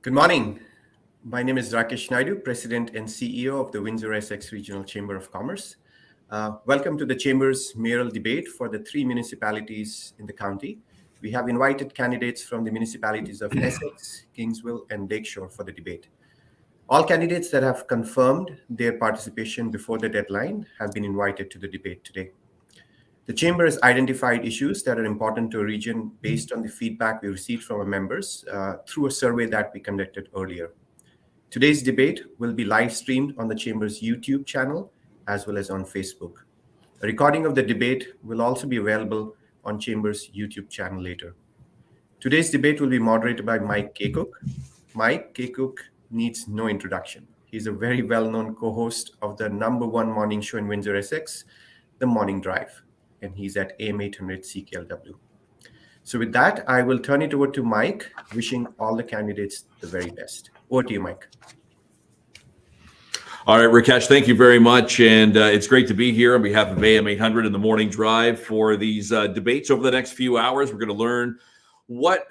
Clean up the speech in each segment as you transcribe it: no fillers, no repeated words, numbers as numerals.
Good morning. My name is Rakesh Naidu, President and CEO of the Windsor-Essex Regional Chamber of Commerce. Welcome to the Chamber's mayoral debate for the three municipalities in the county. We have invited candidates from the municipalities of Essex, Kingsville, and Lakeshore for the debate. All candidates that have confirmed their participation before the deadline have been invited to the debate today. The Chamber has identified issues that are important to a region based on the feedback we received from our members through a survey that we conducted earlier. Today's debate will be live streamed on the Chamber's YouTube channel as well as on Facebook. A recording of the debate will also be available on Chamber's YouTube channel later. Today's debate will be moderated by Mike Kakuk. Mike Kakuk needs no introduction. He's a very well-known co-host of the #1 morning show in Windsor-Essex, The Morning Drive, and he's at AM 800 CKLW. So with that, I will turn it over to Mike, wishing all the candidates the very best. Over to you, Mike. All right, Rakesh, thank you very much. And it's great to be here on behalf of AM 800 and The Morning Drive for these debates over the next few hours. We're going to learn what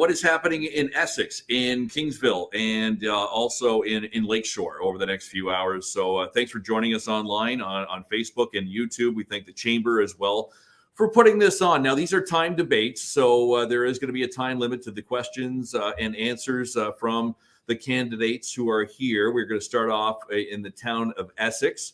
is happening in Essex, in Kingsville, and also in Lakeshore over the next few hours. So thanks for joining us online on Facebook and YouTube. We thank the Chamber as well for putting this on. Now, these are timed debates, so there is going to be a time limit to the questions and answers from the candidates who are here. We're going to start off in the town of Essex.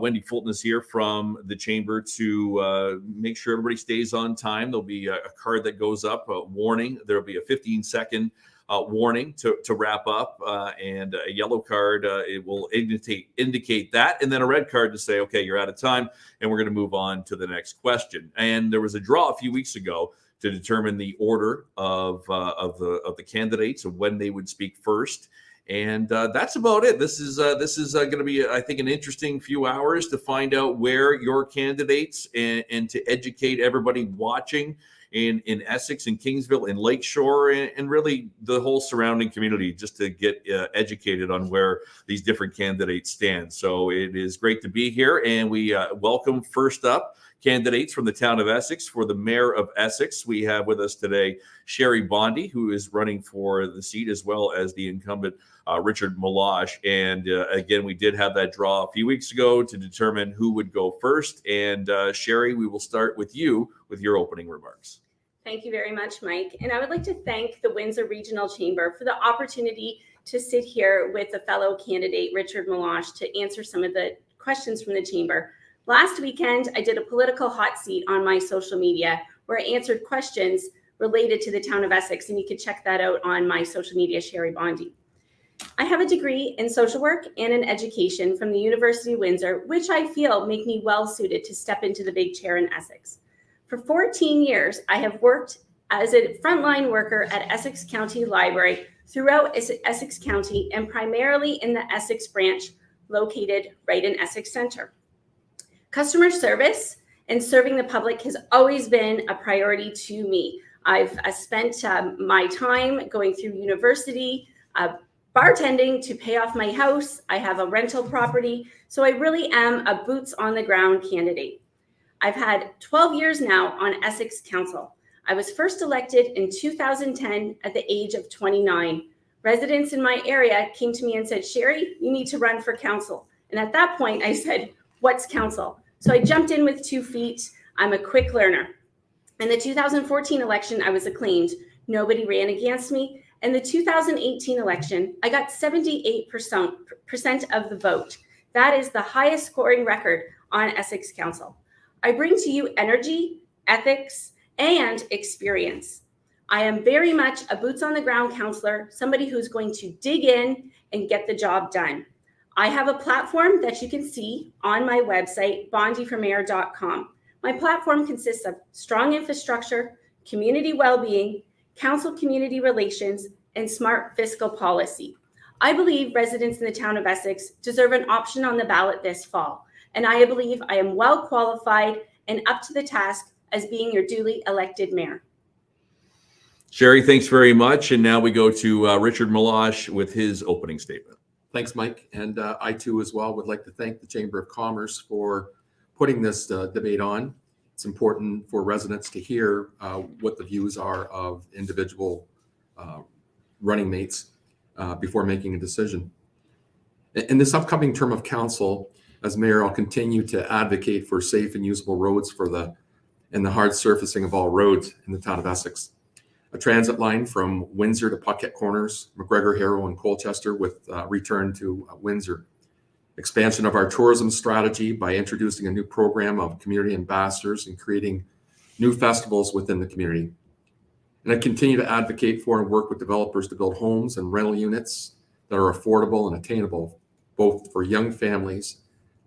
Wendy Fulton is here from the Chamber to make sure everybody stays on time. There'll be a card that goes up, a warning. There'll be a 15-second warning to wrap up, and a yellow card. It will indicate that, and then a red card to say, okay, you're out of time, and we're going to move on to the next question. And there was a draw a few weeks ago to determine the order of the candidates and when they would speak first. And that's about it. This is going to be, I think, an interesting few hours to find out where your candidates and to educate everybody watching in Essex and Kingsville and Lakeshore and really the whole surrounding community, just to get educated on where these different candidates stand. So it is great to be here, and we welcome first up candidates from the town of Essex. For the Mayor of Essex, we have with us today Sherry Bondi, who is running for the seat, as well as the incumbent Richard Malash. And again, we did have that draw a few weeks ago to determine who would go first. And Sherry, we will start with you with your opening remarks. Thank you very much, Mike. And I would like to thank the Windsor Regional Chamber for the opportunity to sit here with a fellow candidate, Richard Malash, to answer some of the questions from the Chamber. Last weekend, I did a political hot seat on my social media where I answered questions related to the town of Essex, and you can check that out on my social media, Sherry Bondi. I have a degree in social work and in education from the University of Windsor, which I feel make me well suited to step into the big chair in Essex. For 14 years, I have worked as a frontline worker at Essex County Library throughout Essex County and primarily in the Essex branch located right in Essex Center. Customer service and serving the public has always been a priority to me. I've spent my time going through university, bartending to pay off my house. I have a rental property, so I really am a boots on the ground candidate. I've had 12 years now on Essex Council. I was first elected in 2010 at the age of 29. Residents in my area came to me and said, Sherry, you need to run for council. And at that point I said, what's council? So I jumped in with 2 feet. I'm a quick learner. In the 2014 election, I was acclaimed. Nobody ran against me. In the 2018 election, I got 78% of the vote. That is the highest scoring record on Essex Council. I bring to you energy, ethics, and experience. I am very much a boots on the ground counselor, somebody who's going to dig in and get the job done. I have a platform that you can see on my website, bondiformayor.com. My platform consists of strong infrastructure, community well-being, council community relations, and smart fiscal policy. I believe residents in the town of Essex deserve an option on the ballot this fall, and I believe I am well qualified and up to the task as being your duly elected mayor. Sherry, thanks very much. And now we go to Richard Malash with his opening statement. Thanks, Mike. And I, too, as well, would like to thank the Chamber of Commerce for putting this debate on. It's important for residents to hear what the views are of individual running mates. before making a decision. In this upcoming term of council, as mayor, I'll continue to advocate for safe and usable roads and the hard surfacing of all roads in the town of Essex. A transit line from Windsor to Puckett Corners, McGregor, Harrow, and Colchester with return to Windsor. Expansion of our tourism strategy by introducing a new program of community ambassadors and creating new festivals within the community. And I continue to advocate for and work with developers to build homes and rental units that are affordable and attainable, both for young families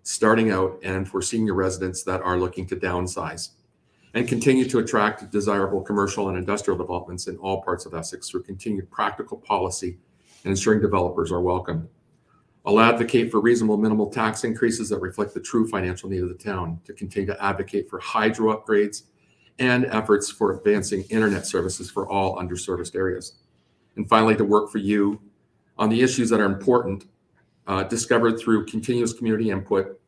starting out and for senior residents that are looking to downsize. And continue to attract desirable commercial and industrial developments in all parts of Essex through continued practical policy and ensuring developers are welcome. I'll advocate for reasonable minimal tax increases that reflect the true financial need of the town, to continue to advocate for hydro upgrades and efforts for advancing internet services for all underserviced areas. And finally, to work for you on the issues that are important, discovered through continuous community input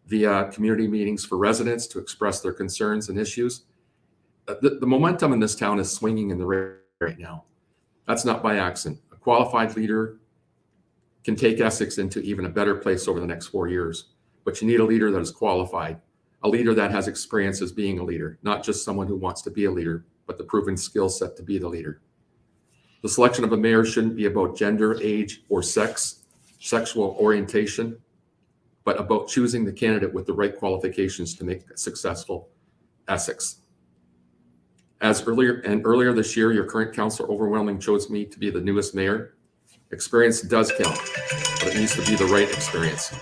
via community meetings for residents to express their concerns and issues. The momentum in this town is swinging in the right now. That's not by accident. A qualified leader can take Essex into even a better place over the next 4 years. But you need a leader that is qualified, a leader that has experience as being a leader, not just someone who wants to be a leader, but the proven skill set to be the leader. The selection of a mayor shouldn't be about gender, age, or sex, sexual orientation, but about choosing the candidate with the right qualifications to make a successful Essex. As earlier this year, your current council overwhelmingly chose me to be the newest mayor. Experience does count, but it needs to be the right experience.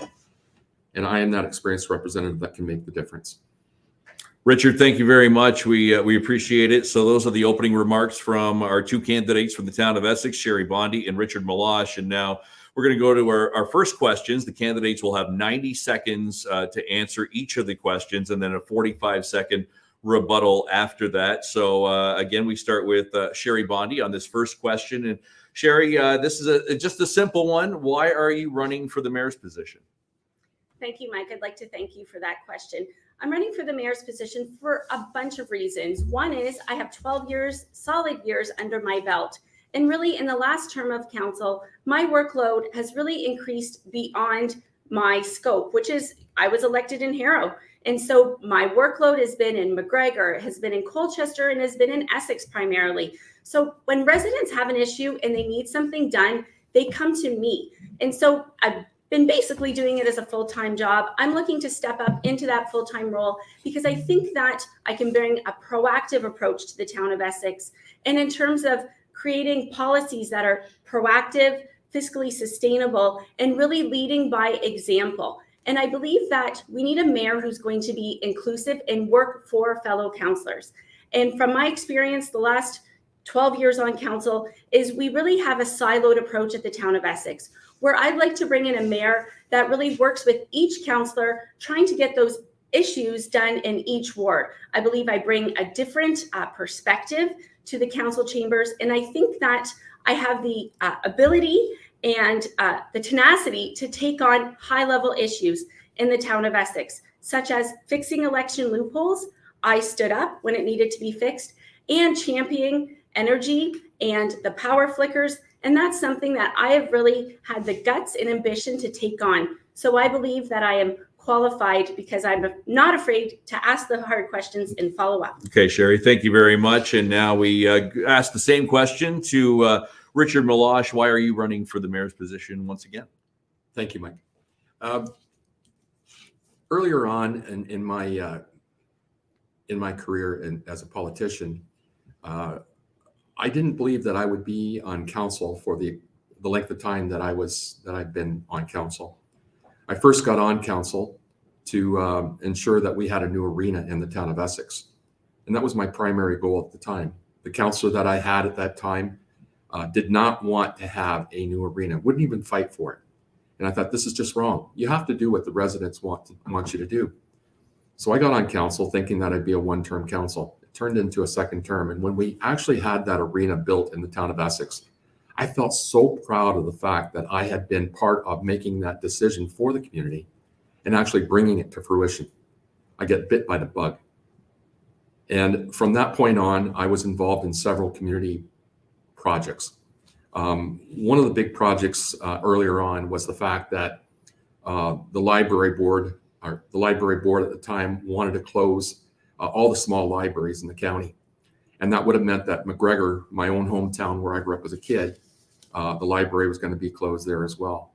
And I am that experienced representative that can make the difference. Richard, thank you very much. We appreciate it. So those are the opening remarks from our two candidates from the town of Essex, Sherry Bondi and Richard Meloche. And now we're going to go to our first questions. The candidates will have 90 seconds to answer each of the questions, and then a 45-second rebuttal after that. So again, we start with Sherry Bondi on this first question. And Sherry, this is just a simple one. Why are you running for the mayor's position? Thank you, Mike. I'd like to thank you for that question. I'm running for the mayor's position for a bunch of reasons. One is I have 12 years, solid years under my belt. And really, in the last term of council, my workload has really increased beyond my scope, which is I was elected in Harrow. And so my workload has been in McGregor, has been in Colchester, and has been in Essex primarily. So when residents have an issue and they need something done, they come to me. And so I've been basically doing it as a full-time job. I'm looking to step up into that full-time role because I think that I can bring a proactive approach to the town of Essex. And in terms of creating policies that are proactive, fiscally sustainable, and really leading by example. And I believe that we need a mayor who's going to be inclusive and work for fellow councillors. And from my experience, the last 12 years on council, is we really have a siloed approach at the town of Essex, where I'd like to bring in a mayor that really works with each councillor, trying to get those issues done in each ward. I believe I bring a different perspective to the council chambers, and I think that I have the ability and the tenacity to take on high-level issues in the town of Essex, such as fixing election loopholes. I stood up when it needed to be fixed, and championing energy and the power flickers. And that's something that I have really had the guts and ambition to take on. So I believe that I am qualified because I'm not afraid to ask the hard questions and follow up. Okay, Sherry, thank you very much. And now we ask the same question to Richard Meloche. Why are you running for the mayor's position once again? Thank you, Mike. Earlier on in my career as a politician, I didn't believe that I would be on council for the length of time that I've been on council. I first got on council to ensure that we had a new arena in the town of Essex. And that was my primary goal at the time. The councillor that I had at that time did not want to have a new arena, wouldn't even fight for it. And I thought, this is just wrong. You have to do what the residents want you to do. So I got on council thinking that I'd be a one-term council. It turned into a second term. And when we actually had that arena built in the town of Essex, I felt so proud of the fact that I had been part of making that decision for the community and actually bringing it to fruition. I get bit by the bug. And from that point on, I was involved in several community projects. One of the big projects earlier on was the fact that the library board at the time wanted to close all the small libraries in the county. And that would have meant that McGregor, my own hometown where I grew up as a kid, the library was going to be closed there as well.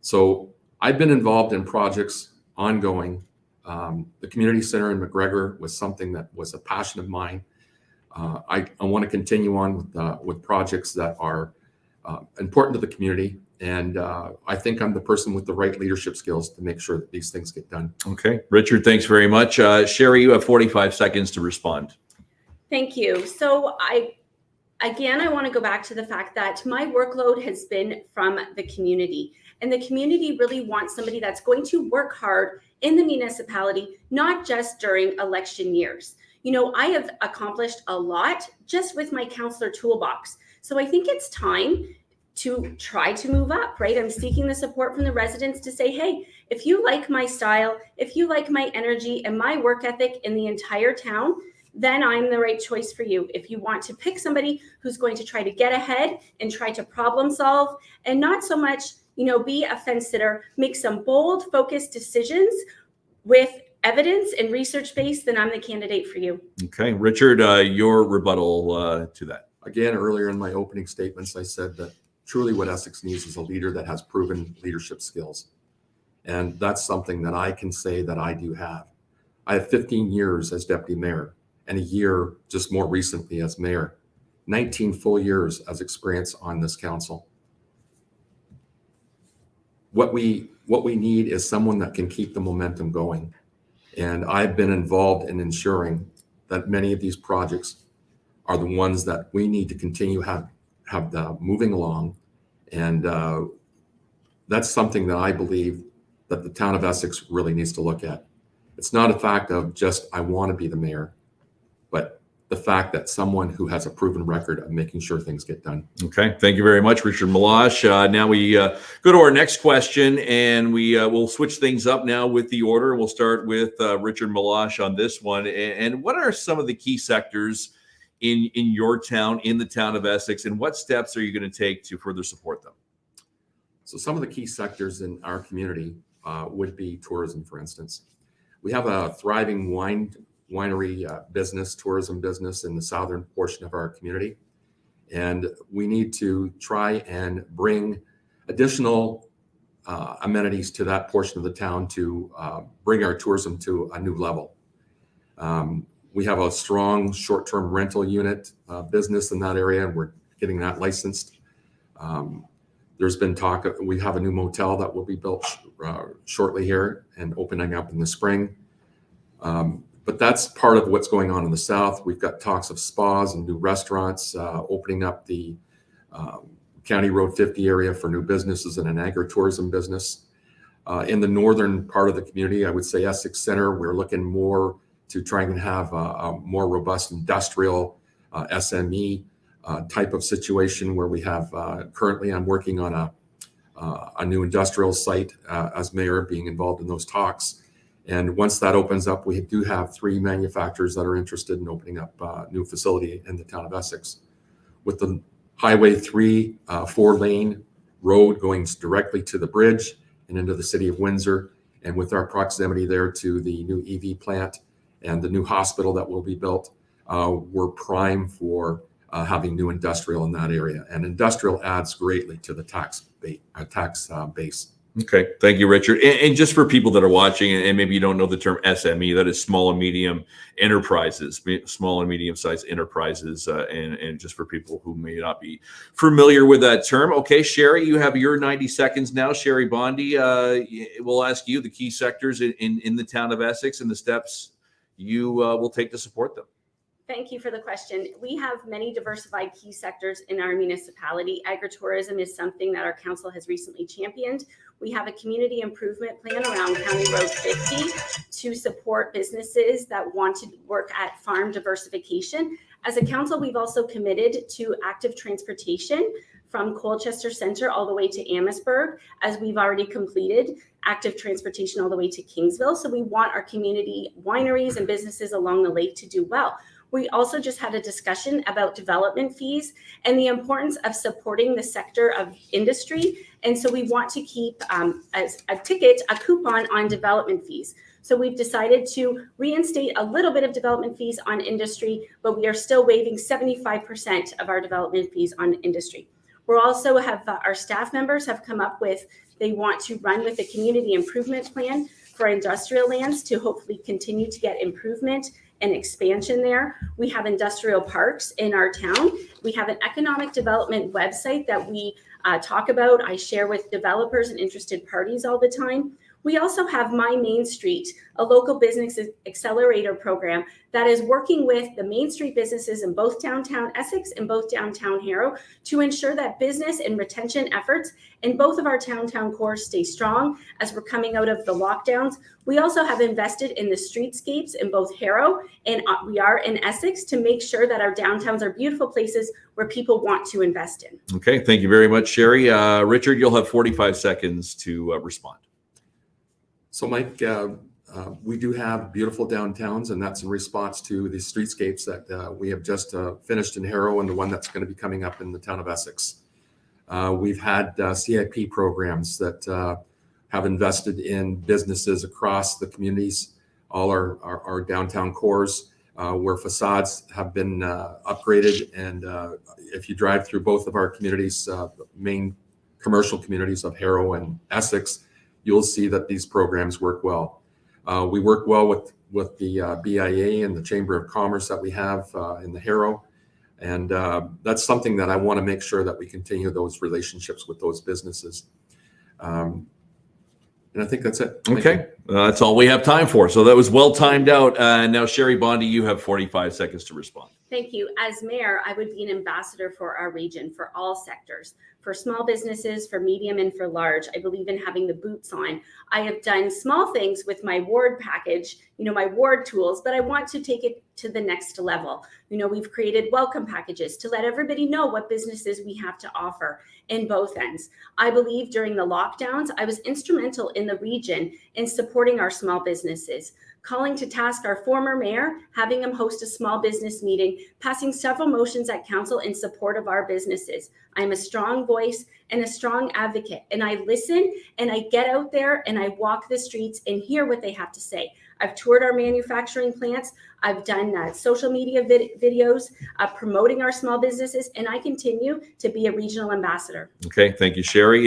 So I've been involved in projects ongoing. The community center in McGregor was something that was a passion of mine. I want to continue on with projects that are important to the community. And I think I'm the person with the right leadership skills to make sure that these things get done. Okay. Richard, thanks very much. Sherry, you have 45 seconds to respond. Thank you. So I want to go back to the fact that my workload has been from the community, and the community really wants somebody that's going to work hard in the municipality, not just during election years. You know, I have accomplished a lot just with my counselor toolbox. So I think it's time to try to move up, right? I'm seeking the support from the residents to say, hey, if you like my style, if you like my energy and my work ethic in the entire town, then I'm the right choice for you. If you want to pick somebody who's going to try to get ahead and try to problem solve and not so much, you know, be a fence sitter, make some bold, focused decisions with evidence and research base, then I'm the candidate for you. Okay. Richard, your rebuttal to that. Again, earlier in my opening statements, I said that truly what Essex needs is a leader that has proven leadership skills. And that's something that I can say that I do have. I have 15 years as deputy mayor and a year just more recently as mayor, 19 full years as experience on this council. What we need is someone that can keep the momentum going. And I've been involved in ensuring that many of these projects are the ones that we need to continue have moving along. And that's something that I believe that the town of Essex really needs to look at. It's not a fact of just, I want to be the mayor, but the fact that someone who has a proven record of making sure things get done. Okay. Thank you very much, Richard Malash. Now we go to our next question, and we'll switch things up now with the order. We'll start with Richard Malash on this one. And what are some of the key sectors in your town, in the town of Essex, and what steps are you going to take to further support them? So some of the key sectors in our community would be tourism, for instance. We have a thriving winery business, tourism business in the southern portion of our community. And we need to try and bring additional amenities to that portion of the town to bring our tourism to a new level. We have a strong short-term rental unit business in that area, and we're getting that licensed. There's been talk, we have a new motel that will be built shortly here and opening up in the spring. But that's part of what's going on in the south. We've got talks of spas and new restaurants, opening up the County Road 50 area for new businesses and an agritourism business. In the northern part of the community, I would say Essex Center, we're looking more to try and have a more robust industrial SME type of situation where we have currently I'm working on a new industrial site as mayor, being involved in those talks. And once that opens up, we do have 3 manufacturers that are interested in opening up a new facility in the town of Essex. With the Highway 3 4-lane road going directly to the bridge and into the city of Windsor, and with our proximity there to the new EV plant and the new hospital that will be built, we're prime for having new industrial in that area. And industrial adds greatly to the tax base. Okay. Thank you, Richard. And just for people that are watching, and maybe you don't know the term SME, that is small and medium enterprises, small and medium-sized enterprises. And just for people who may not be familiar with that term. Okay, Sherry, you have your 90 seconds now. Sherry Bondi, we'll ask you the key sectors in the town of Essex and the steps you will take to support them. Thank you for the question. We have many diversified key sectors in our municipality. Agritourism is something that our council has recently championed. We have a community improvement plan around County Road 50 to support businesses that want to work at farm diversification. As a council, we've also committed to active transportation from Colchester Center all the way to Amherstburg, as we've already completed active transportation all the way to Kingsville. So we want our community wineries and businesses along the lake to do well. We also just had a discussion about development fees and the importance of supporting the sector of industry. And so we want to keep as a ticket, a coupon on development fees. So we've decided to reinstate a little bit of development fees on industry, but we are still waiving 75% of our development fees on industry. We're also our staff members have come up with, they want to run with a community improvement plan for industrial lands to hopefully continue to get improvement and expansion there. We have industrial parks in our town. We have an economic development website that we talk about. I share with developers and interested parties all the time. We also have My Main Street, a local business accelerator program that is working with the Main Street businesses in both downtown Essex and both downtown Harrow to ensure that business and retention efforts in both of our downtown cores stay strong as we're coming out of the lockdowns. We also have invested in the streetscapes in both Harrow and we are in Essex to make sure that our downtowns are beautiful places where people want to invest in. Okay, thank you very much, Sherry. Richard, you'll have 45 seconds to respond. So, Mike, we do have beautiful downtowns, and that's in response to the streetscapes that we have just finished in Harrow and the one that's going to be coming up in the town of Essex. We've had CIP programs that have invested in businesses across the communities, all our downtown cores, where facades have been upgraded. And if you drive through both of our communities, main commercial communities of Harrow and Essex, you'll see that these programs work well. We work well with the BIA and the Chamber of Commerce that we have in the Harrow. And that's something that I want to make sure that we continue those relationships with those businesses. And I think that's it. Okay, that's all we have time for. So that was well timed out. Now, Sherry Bondi, you have 45 seconds to respond. Thank you. As mayor, I would be an ambassador for our region, for all sectors, for small businesses, for medium and for large. I believe in having the boots on. I have done small things with my ward package, my ward tools, but I want to take it to the next level. We've created welcome packages to let everybody know what businesses we have to offer in both ends. I believe during the lockdowns, I was instrumental in the region in supporting our small businesses, calling to task our former mayor, having him host a small business meeting, passing several motions at council in support of our businesses. I'm a strong voice and a strong advocate, and I listen and I get out there and I walk the streets and hear what they have to say. I've toured our manufacturing plants. I've done social media videos promoting our small businesses, and I continue to be a regional ambassador. Okay, thank you, Sherry.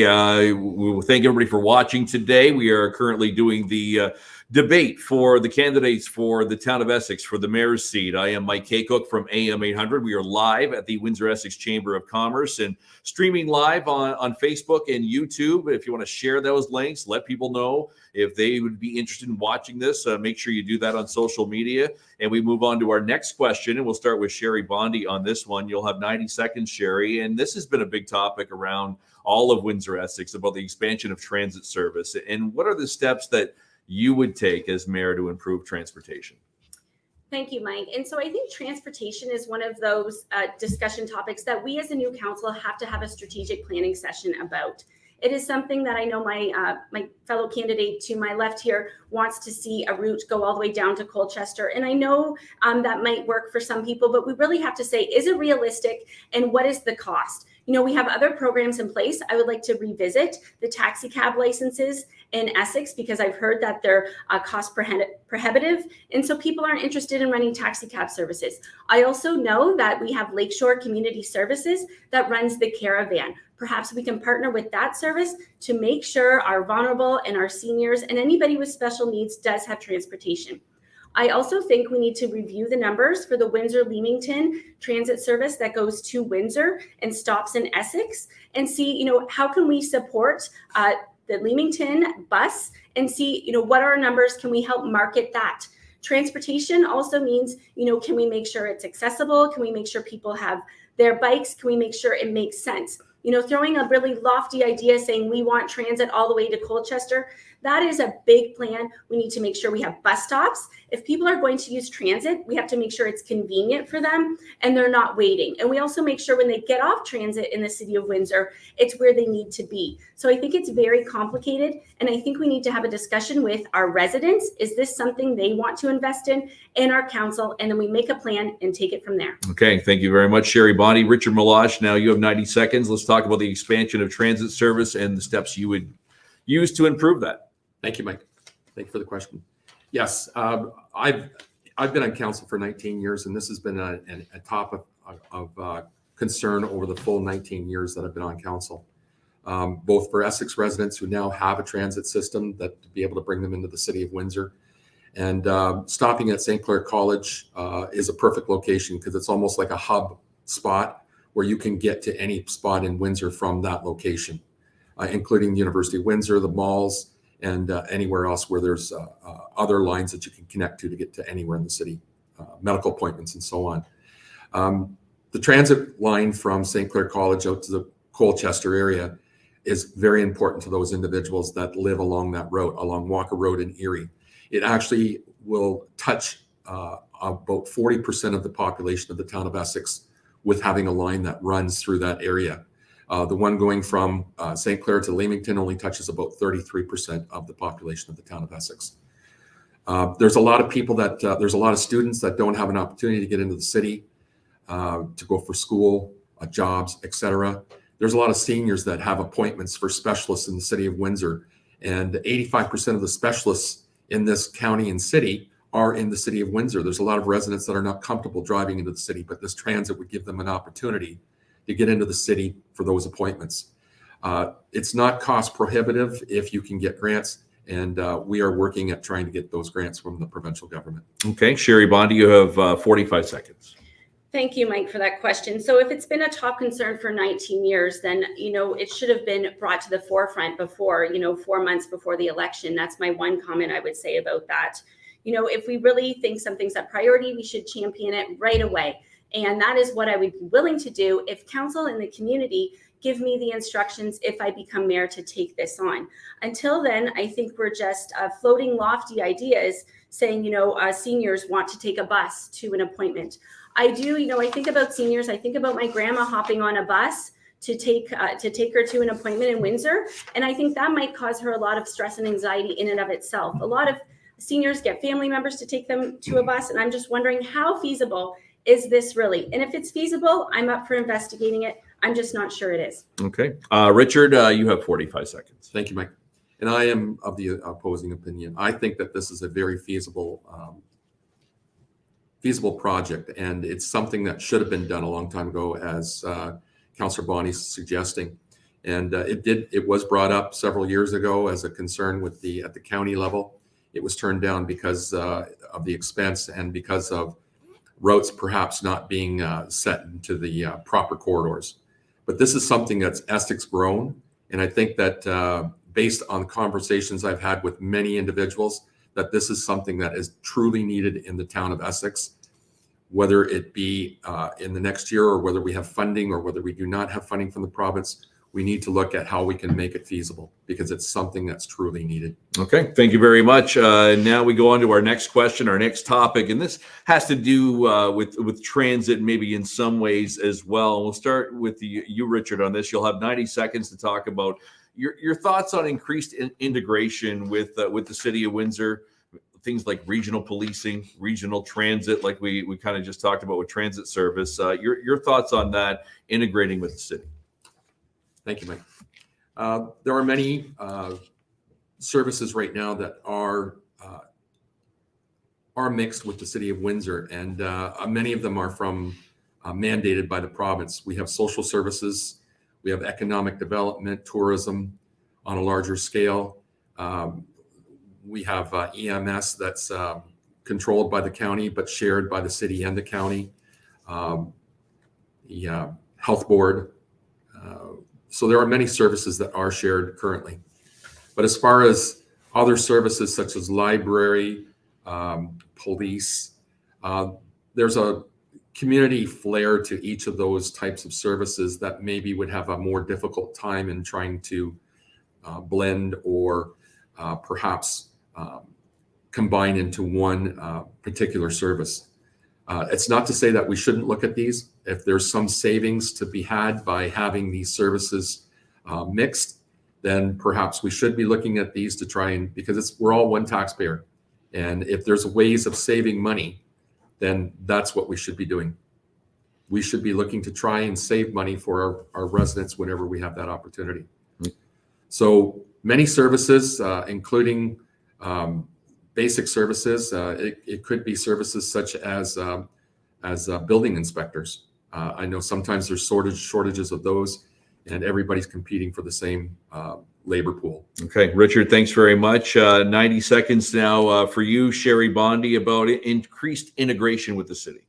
We will thank everybody for watching today. We are currently doing the debate for the candidates for the town of Essex for the mayor's seat. I am Mike Kakuk from AM 800. We are live at the Windsor-Essex Chamber of Commerce and streaming live on Facebook and YouTube. If you want to share those links, let people know if they would be interested in watching this. Make sure you do that on social media. And we move on to our next question, and we'll start with Sherry Bondi on this one. You'll have 90 seconds, Sherry. And this has been a big topic around all of Windsor-Essex about the expansion of transit service. And what are the steps that you would take as mayor to improve transportation? Thank you, Mike. And so I think transportation is one of those discussion topics that we as a new council have to have a strategic planning session about. It is something that I know my fellow candidate to my left here wants to see a route go all the way down to Colchester. And I know that might work for some people, but we really have to say, is it realistic and what is the cost? We have other programs in place. I would like to revisit the taxi cab licenses in Essex because I've heard that they're cost prohibitive. And so people aren't interested in running taxi cab services. I also know that we have Lakeshore Community Services that runs the Caravan. Perhaps we can partner with that service to make sure our vulnerable and our seniors and anybody with special needs does have transportation. I also think we need to review the numbers for the Windsor-Leamington transit service that goes to Windsor and stops in Essex and see, how can we support the Leamington bus and see, what are our numbers? Can we help market that? Transportation also means, can we make sure it's accessible? Can we make sure people have their bikes? Can we make sure it makes sense? Throwing a really lofty idea saying we want transit all the way to Colchester, That is a big plan. We need to make sure we have bus stops. If people are going to use transit, we have to make sure it's convenient for them and they're not waiting. And we also make sure when they get off transit in the city of Windsor, it's where they need to be. So I think it's very complicated. And I think we need to have a discussion with our residents. Is this something they want to invest in our council? And then we make a plan and take it from there. Okay, thank you very much, Sherry Bonnie. Richard Malash, now you have 90 seconds. Let's talk about the expansion of transit service and the steps you would use to improve that. Thank you, Mike. Thank you for the question. Yes, I've been on council for 19 years, and this has been a top of concern over the full 19 years that I've been on council. Both for Essex residents who now have a transit system that to be able to bring them into the city of Windsor, and stopping at St. Clair College is a perfect location because it's almost like a hub spot where you can get to any spot in Windsor from that location, including the University of Windsor, the malls, and anywhere else where there's other lines that you can connect to get to anywhere in the city, medical appointments and so on. The transit line from St. Clair College out to the Colchester area is very important to those individuals that live along that road, along Walker Road in Erie. It actually will touch about 40% of the population of the town of Essex with having a line that runs through that area. The one going from St. Clair to Leamington only touches about 33% of the population of the town of Essex. There's a lot of people there's a lot of students that don't have an opportunity to get into the city, to go for school, jobs, etc. There's a lot of seniors that have appointments for specialists in the city of Windsor, and 85% of the specialists in this county and city are in the city of Windsor. There's a lot of residents that are not comfortable driving into the city, but this transit would give them an opportunity to get into the city for those appointments. It's not cost prohibitive if you can get grants, and we are working at trying to get those grants from the provincial government. Okay, Sherry Bondy, you have 45 seconds. Thank you, Mike, for that question. So if it's been a top concern for 19 years, then, it should have been brought to the forefront before, 4 months before the election. That's my one comment I would say about that. If we really think something's a priority, we should champion it right away. And that is what I would be willing to do if council and the community give me the instructions if I become mayor to take this on. Until then, I think we're just floating lofty ideas saying, seniors want to take a bus to an appointment. I think about seniors. I think about my grandma hopping on a bus to take her to an appointment in Windsor. And I think that might cause her a lot of stress and anxiety in and of itself. A lot of seniors get family members to take them to a bus. And I'm just wondering, how feasible is this really? And if it's feasible, I'm up for investigating it. I'm just not sure it is. Okay. Richard, you have 45 seconds. Thank you, Mike. And I am of the opposing opinion. I think that this is a very feasible project, and it's something that should have been done a long time ago, as Councillor Bonnie's suggesting. And it was brought up several years ago as a concern at the county level. It was turned down because of the expense and because of routes perhaps not being set into the proper corridors. But this is something that's Essex grown, and I think that based on conversations I've had with many individuals, that this is something that is truly needed in the town of Essex, whether it be in the next year or whether we have funding or whether we do not have funding from the province. We need to look at how we can make it feasible because it's something that's truly needed. Okay, thank you very much. Now we go on to our next question, our next topic, and this has to do with transit, maybe in some ways as well. We'll start with you, Richard, on this. You'll have 90 seconds to talk about your thoughts on increased integration with the city of Windsor, things like regional policing, regional transit, like we kind of just talked about with transit service. Your thoughts on that integrating with the city. Thank you, Mike. There are many services right now that are mixed with the city of Windsor, and many of them are mandated by the province. We have social services, we have economic development, tourism on a larger scale. We have EMS that's controlled by the county but shared by the city and the county. The health board. So there are many services that are shared currently. But as far as other services such as library, police, there's a community flair to each of those types of services that maybe would have a more difficult time in trying to blend or perhaps combine into one particular service. It's not to say that we shouldn't look at these. If there's some savings to be had by having these services mixed, then perhaps we should be looking at these to try and, because we're all one taxpayer. And if there's ways of saving money, then that's what we should be doing. We should be looking to try and save money for our residents whenever we have that opportunity. So many services, including basic services. It could be services such as building inspectors. I know sometimes there's shortages of those, and everybody's competing for the same labor pool. Okay, Richard, thanks very much. 90 seconds now for you, Sherry Bondi, about increased integration with the city.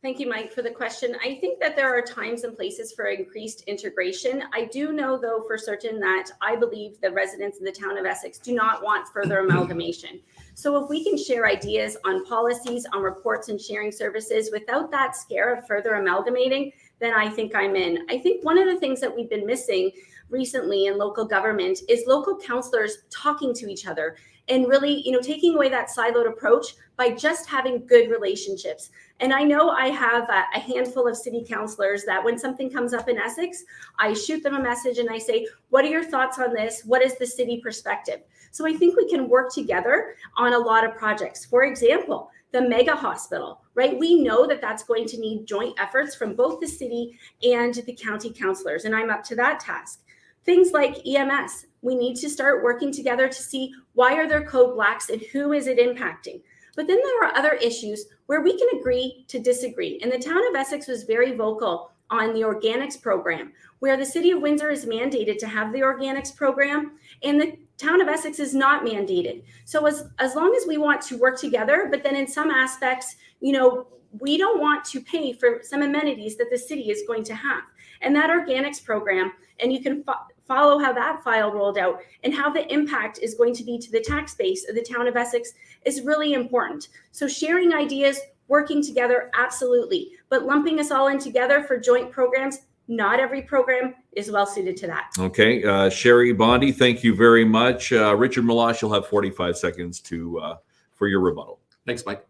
Thank you, Mike, for the question. I think that there are times and places for increased integration. I do know, though, for certain that I believe the residents of the town of Essex do not want further amalgamation. So if we can share ideas on policies, on reports and sharing services without that scare of further amalgamating, then I think I'm in. I think one of the things that we've been missing recently in local government is local councillors talking to each other and really, taking away that siloed approach by just having good relationships. And I know I have a handful of city councillors that when something comes up in Essex, I shoot them a message and I say, what are your thoughts on this? What is the city perspective? So I think we can work together on a lot of projects. For example, the mega hospital, right? We know that that's going to need joint efforts from both the city and the county councillors, and I'm up to that task. Things like EMS, we need to start working together to see why are there code blacks and who is it impacting. But then there are other issues where we can agree to disagree. And the town of Essex was very vocal on the organics program, where the city of Windsor is mandated to have the organics program and the town of Essex is not mandated. So as long as we want to work together, but then in some aspects, we don't want to pay for some amenities that the city is going to have. And that organics program, and you can follow how that file rolled out and how the impact is going to be to the tax base of the town of Essex is really important. So sharing ideas, working together, absolutely. But lumping us all in together for joint programs, not every program is well suited to that. Okay, Sherry Bondi, thank you very much. Richard Malash, you'll have 45 seconds for your rebuttal. Thanks, Mike.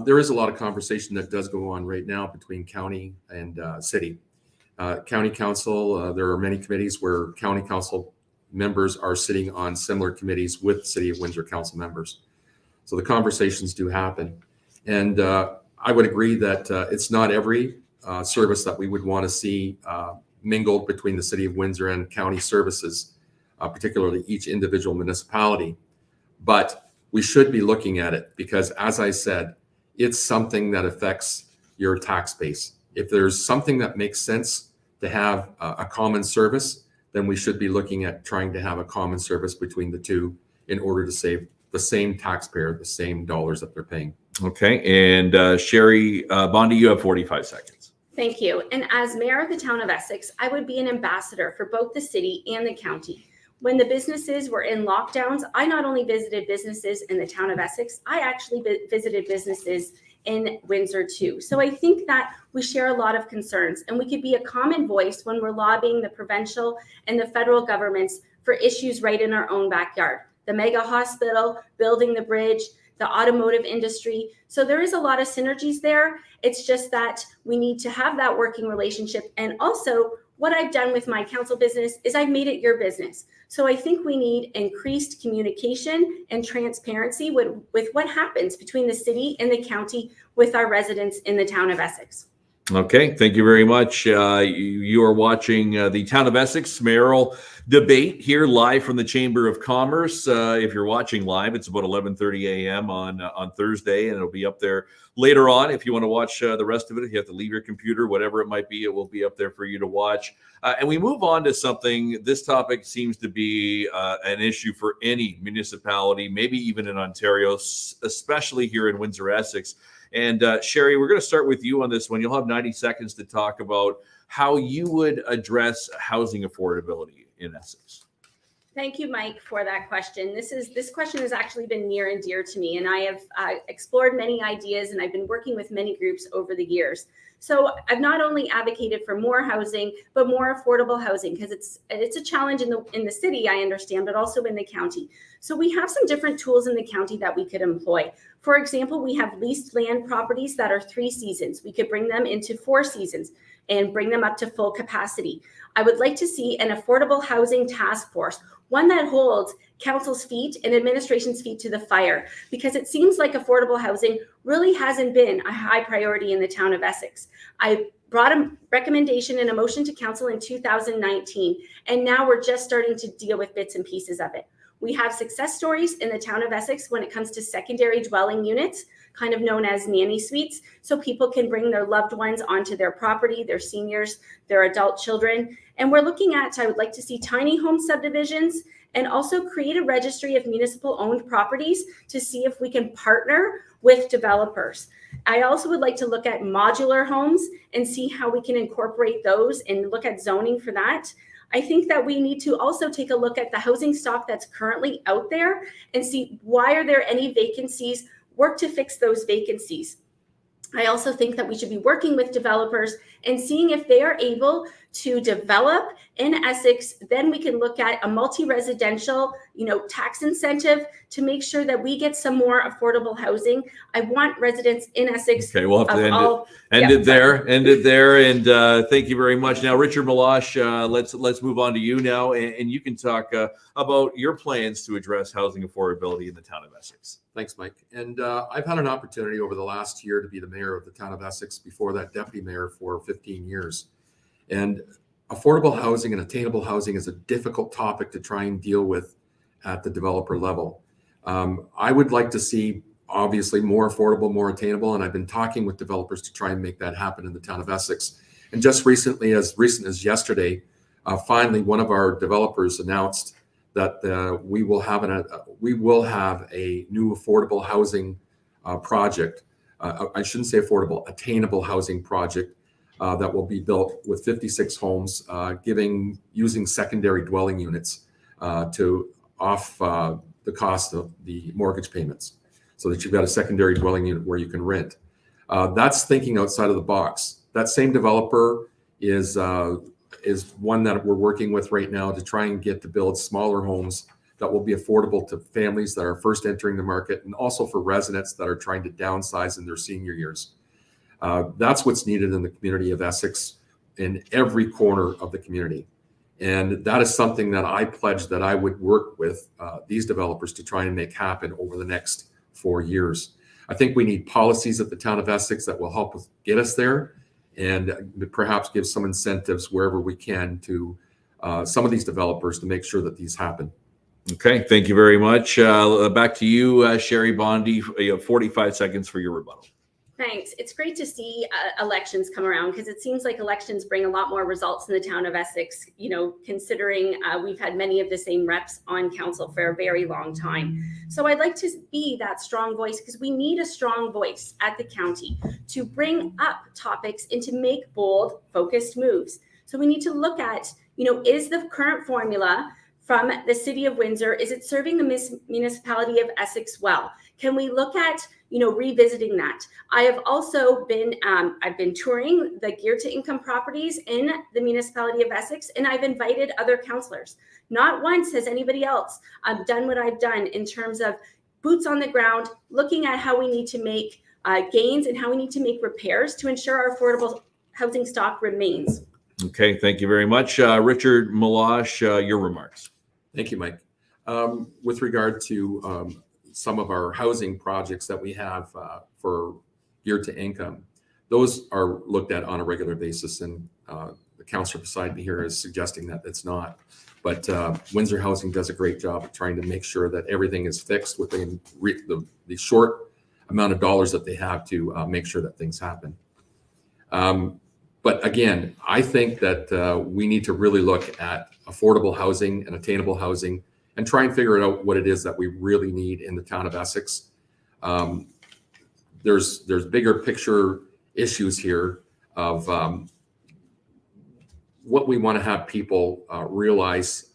There is a lot of conversation that does go on right now between county and city. County council, there are many committees where county council members are sitting on similar committees with City of Windsor council members. So the conversations do happen. And I would agree that it's not every service that we would want to see mingled between the City of Windsor and county services, particularly each individual municipality. But we should be looking at it because, as I said, it's something that affects your tax base. If there's something that makes sense to have a common service, then we should be looking at trying to have a common service between the two in order to save the same taxpayer the same dollars that they're paying. Okay, and Sherry Bondi, you have 45 seconds. Thank you. And as mayor of the town of Essex, I would be an ambassador for both the city and the county. When the businesses were in lockdowns, I not only visited businesses in the town of Essex, I actually visited businesses in Windsor too. So I think that we share a lot of concerns and we could be a common voice when we're lobbying the provincial and the federal governments for issues right in our own backyard. The mega hospital, building the bridge, the automotive industry. So there is a lot of synergies there. It's just that we need to have that working relationship. And also what I've done with my council business is I've made it your business. So I think we need increased communication and transparency with what happens between the city and the county with our residents in the town of Essex. Okay, thank you very much. You are watching the Town of Essex mayoral debate here live from the Chamber of Commerce. If you're watching live, it's about 11:30 a.m. on Thursday, and it'll be up there later on. If you want to watch the rest of it, if you have to leave your computer, whatever it might be, it will be up there for you to watch. And we move on to something. This topic seems to be an issue for any municipality, maybe even in Ontario, especially here in Windsor-Essex. And Sherry, we're going to start with you on this one. You'll have 90 seconds to talk about how you would address housing affordability in Essex. Thank you, Mike, for that question. This question has actually been near and dear to me, and I have explored many ideas, and I've been working with many groups over the years. So I've not only advocated for more housing, but more affordable housing, because it's a challenge in the city, I understand, but also in the county. So we have some different tools in the county that we could employ. For example, we have leased land properties that are 3 seasons. We could bring them into 4 seasons and bring them up to full capacity. I would like to see an affordable housing task force, one that holds council's feet and administration's feet to the fire, because it seems like affordable housing really hasn't been a high priority in the town of Essex. I brought a recommendation and a motion to council in 2019, and now we're just starting to deal with bits and pieces of it. We have success stories in the town of Essex when it comes to secondary dwelling units, kind of known as nanny suites, so people can bring their loved ones onto their property, their seniors, their adult children. And we're looking at, I would like to see tiny home subdivisions and also create a registry of municipal owned properties to see if we can partner with developers. I also would like to look at modular homes and see how we can incorporate those and look at zoning for that. I think that we need to also take a look at the housing stock that's currently out there and see why are there any vacancies, work to fix those vacancies. I also think that we should be working with developers and seeing if they are able to develop in Essex. Then we can look at a multi-residential, tax incentive to make sure that we get some more affordable housing. I want residents in Essex. Okay, we'll have to end it there. And thank you very much. Now, Richard Malash, let's move on to you now, and you can talk about your plans to address housing affordability in the town of Essex. Thanks, Mike. And I've had an opportunity over the last year to be the mayor of the town of Essex, before that deputy mayor for 15 years. And affordable housing and attainable housing is a difficult topic to try and deal with at the developer level. I would like to see, obviously, more affordable, more attainable, and I've been talking with developers to try and make that happen in the town of Essex. And just recently, as recent as yesterday, finally, one of our developers announced that we will have a new affordable housing project. I shouldn't say affordable, attainable housing project that will be built with 56 homes, using secondary dwelling units to off the cost of the mortgage payments, so that you've got a secondary dwelling unit where you can rent. That's thinking outside of the box. That same developer is one that we're working with right now to try and get to build smaller homes that will be affordable to families that are first entering the market, and also for residents that are trying to downsize in their senior years. That's what's needed in the community of Essex, in every corner of the community. And that is something that I pledged that I would work with these developers to try and make happen over the next 4 years. I think we need policies at the town of Essex that will help us get us there, and perhaps give some incentives wherever we can to some of these developers to make sure that these happen. Okay, thank you very much. Back to you, Sherry Bondi. You have 45 seconds for your rebuttal. Thanks. It's great to see elections come around, because it seems like elections bring a lot more results in the town of Essex, considering we've had many of the same reps on council for a very long time. So I'd like to be that strong voice, because we need a strong voice at the county to bring up topics and to make bold, focused moves. So we need to look at, is the current formula from the city of Windsor, is it serving the municipality of Essex well? Can we look at, revisiting that? I have also been, I've been touring the geared to income properties in the municipality of Essex, and I've invited other councillors. Not once has anybody else done what I've done in terms of boots on the ground, looking at how we need to make gains and how we need to make repairs to ensure our affordable housing stock remains. Okay, thank you very much. Richard Malash, your remarks. Thank you, Mike. With regard to some of our housing projects that we have for geared to income, those are looked at on a regular basis, and the councillor beside me here is suggesting that it's not. But Windsor Housing does a great job of trying to make sure that everything is fixed within the short amount of dollars that they have to make sure that things happen. But again, I think that we need to really look at affordable housing and attainable housing and try and figure out what it is that we really need in the town of Essex. There's bigger picture issues here of what we want to have people realize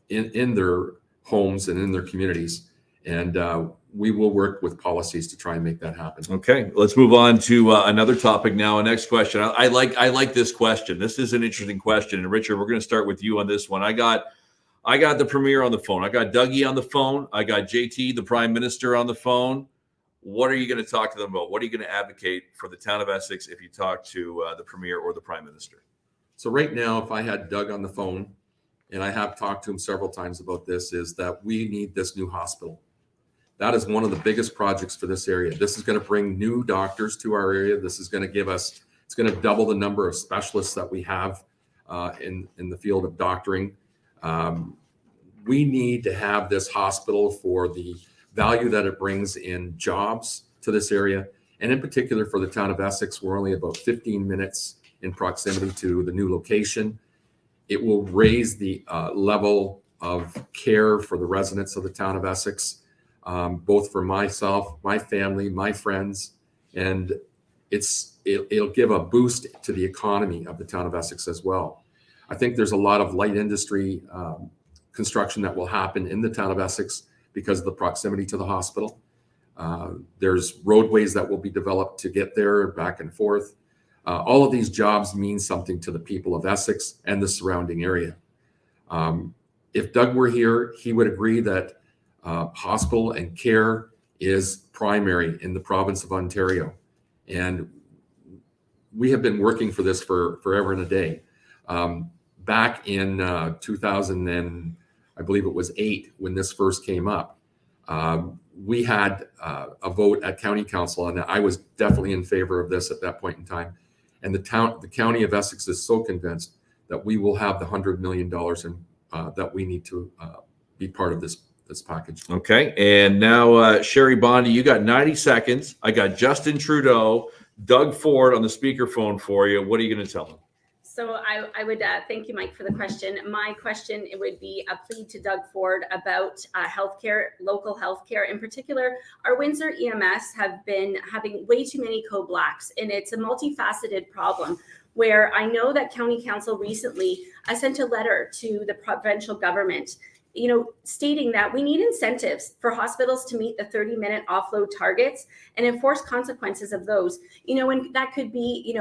in their homes and in their communities. And we will work with policies to try and make that happen. Okay, let's move on to another topic now. A next question. I like this question. This is an interesting question. And Richard, we're going to start with you on this one. I got the Premier on the phone. I got Dougie on the phone. I got JT, the Prime Minister, on the phone. What are you going to talk to them about? What are you going to advocate for the town of Essex if you talk to the Premier or the Prime Minister? So right now, if I had Doug on the phone, and I have talked to him several times about this, is that we need this new hospital. That is one of the biggest projects for this area. This is going to bring new doctors to our area. This is going to give us, it's going to double the number of specialists that we have in the field of doctoring. We need to have this hospital for the value that it brings in jobs to this area. And in particular for the town of Essex, we're only about 15 minutes in proximity to the new location. It will raise the level of care for the residents of the town of Essex. Both for myself, my family, my friends, and it'll give a boost to the economy of the town of Essex as well. I think there's a lot of light industry construction that will happen in the town of Essex because of the proximity to the hospital. There's roadways that will be developed to get there back and forth. All of these jobs mean something to the people of Essex and the surrounding area. If Doug were here, he would agree that hospital and care is primary in the province of Ontario. And we have been working for this for forever and a day. Back in 2000 and I believe it was 8 when this first came up, we had a vote at county council, and I was definitely in favor of this at that point in time. And the county of Essex is so convinced that we will have the $100 million that we need to be part of this package. Okay, and now Sherry Bondi, you got 90 seconds. I got Justin Trudeau, Doug Ford on the speakerphone for you. What are you going to tell them? So I would thank you, Mike, for the question. My question, it would be a plea to Doug Ford about healthcare, local healthcare. In particular, our Windsor EMS have been having way too many code blacks, and it's a multifaceted problem where I know that County Council recently sent a letter to the provincial government, stating that we need incentives for hospitals to meet the 30-minute offload targets and enforce consequences of those. And that could be,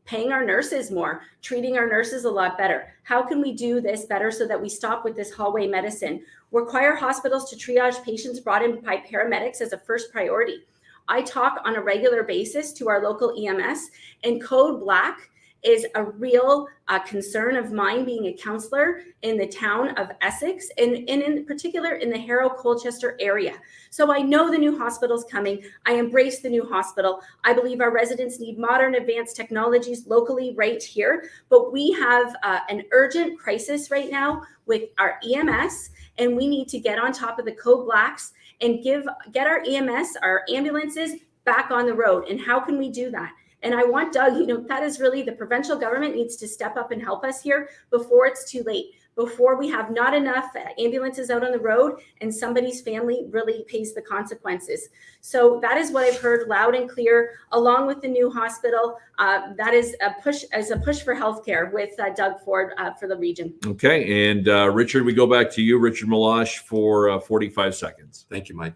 paying our nurses more, treating our nurses a lot better. How can we do this better so that we stop with this hallway medicine? Require hospitals to triage patients brought in by paramedics as a first priority. I talk on a regular basis to our local EMS, and code black is a real concern of mine, being a counselor in the town of Essex, and in particular in the Harrow-Colchester area. So I know the new hospital's coming. I embrace the new hospital. I believe our residents need modern advanced technologies locally right here, but we have an urgent crisis right now with our EMS, and we need to get on top of the code blacks and get our EMS, our ambulances back on the road. And how can we do that? And I want Doug, that is really the provincial government needs to step up and help us here before it's too late, before we have not enough ambulances out on the road and somebody's family really pays the consequences. So that is what I've heard loud and clear, along with the new hospital. That is a push for healthcare with Doug Ford for the region. Okay, and Richard, we go back to you, Richard Malash, for 45 seconds. Thank you, Mike.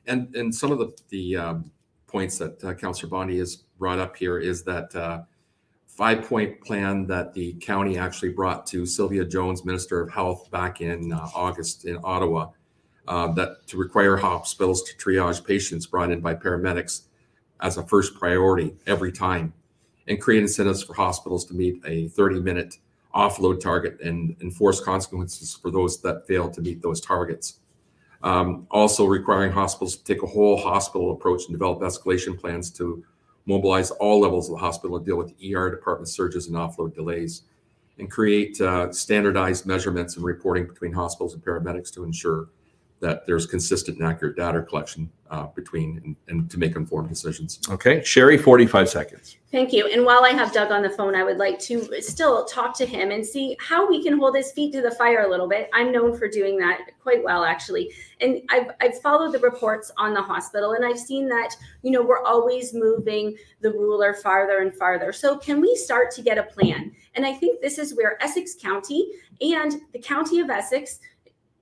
And some of the points that Councillor Bondi has brought up here is that 5-point plan that the county actually brought to Sylvia Jones, Minister of Health, back in August in Ottawa, that to require hospitals to triage patients brought in by paramedics as a first priority every time, and create incentives for hospitals to meet a 30-minute offload target and enforce consequences for those that fail to meet those targets. Also requiring hospitals to take a whole hospital approach and develop escalation plans to mobilize all levels of the hospital to deal with ER department surges and offload delays, and create standardized measurements and reporting between hospitals and paramedics to ensure that there's consistent and accurate data collection between and to make informed decisions. Okay, Sherry, 45 seconds. Thank you. And while I have Doug on the phone, I would like to still talk to him and see how we can hold his feet to the fire a little bit. I'm known for doing that quite well, actually. And I've followed the reports on the hospital, and I've seen that, we're always moving the ruler farther and farther. So can we start to get a plan? And I think this is where Essex County and the County of Essex